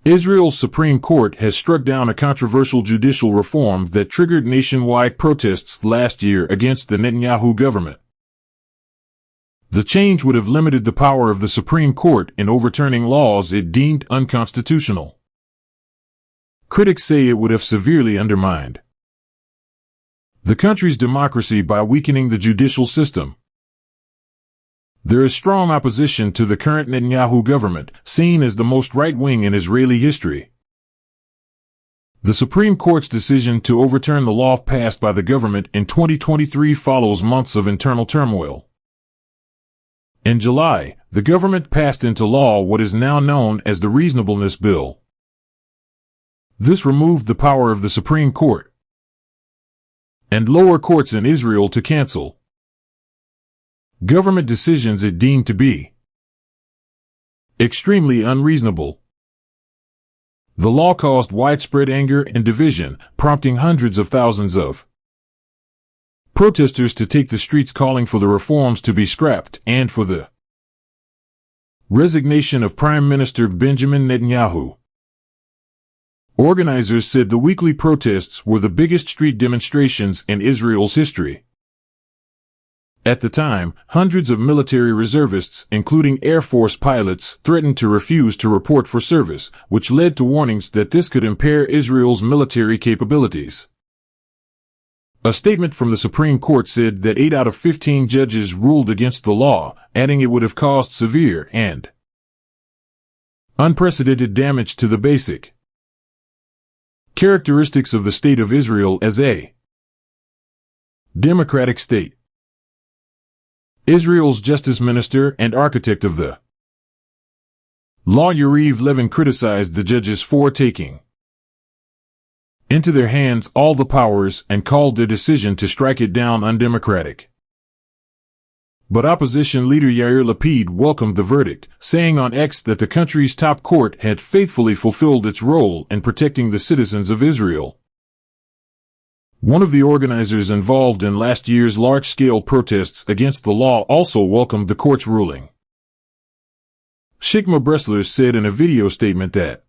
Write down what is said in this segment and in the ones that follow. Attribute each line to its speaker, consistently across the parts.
Speaker 1: Israel's Supreme Court has struck down a controversial judicial reform that triggered nationwide protests last year against the Netanyahu government. The change would have limited the power of the Supreme Court in overturning laws it deemed unconstitutional. Critics say it would have severely undermined the country's democracy by weakening the judicial system. There is strong opposition to the current Netanyahu government, seen as the most right-wing in Israeli history. The Supreme Court's decision to overturn the law passed by the government in 2023 follows months of internal turmoil. In July, the government passed into law what is now known as the Reasonableness Bill. This removed the power of the Supreme Court and lower courts in Israel to cancel government decisions it deemed to be extremely unreasonable. The law caused widespread anger and division, prompting hundreds of thousands of protesters to take the streets calling for the reforms to be scrapped and for the resignation of Prime Minister Benjamin Netanyahu. Organizers said the weekly protests were the biggest street demonstrations in Israel's history. At the time, hundreds of military reservists, including Air Force pilots, threatened to refuse to report for service, which led to warnings that this could impair Israel's military capabilities. A statement from the Supreme Court said that 8 out of 15 judges ruled against the law, adding it would have caused severe and unprecedented damage to the basic characteristics of the State of Israel as a democratic state. Israel's Justice Minister and architect of the law Yariv Levin criticized the judges for taking into their hands all the powers and called their decision to strike it down undemocratic. But opposition leader Yair Lapid welcomed the verdict, saying on X that the country's top court had faithfully fulfilled its role in protecting the citizens of Israel. One of the organizers involved in last year's large-scale protests against the law also welcomed the court's ruling. Shikma Bressler said in a video statement that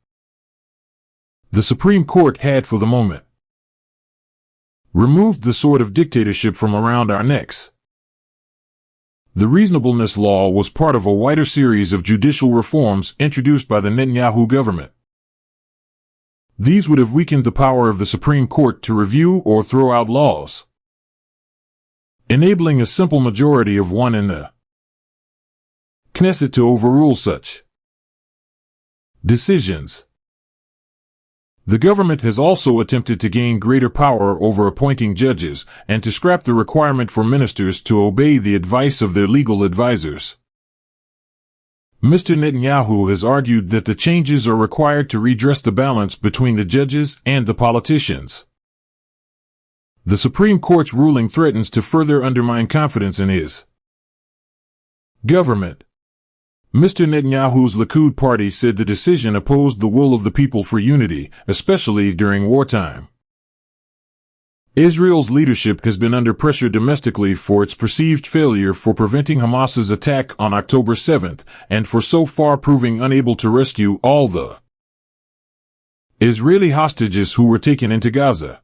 Speaker 1: the Supreme Court had, for the moment, removed the sword of dictatorship from around our necks. The reasonableness law was part of a wider series of judicial reforms introduced by the Netanyahu government. These would have weakened the power of the Supreme Court to review or throw out laws, enabling a simple majority of one in the Knesset to overrule such decisions. The government has also attempted to gain greater power over appointing judges and to scrap the requirement for ministers to obey the advice of their legal advisors. Mr. Netanyahu has argued that the changes are required to redress the balance between the judges and the politicians. The Supreme Court's ruling threatens to further undermine confidence in his government. Mr. Netanyahu's Likud party said the decision opposed the will of the people for unity, especially during wartime. Israel's leadership has been under pressure domestically for its perceived failure for preventing Hamas's attack on October 7th, and for so far proving unable to rescue all the Israeli hostages who were taken into Gaza.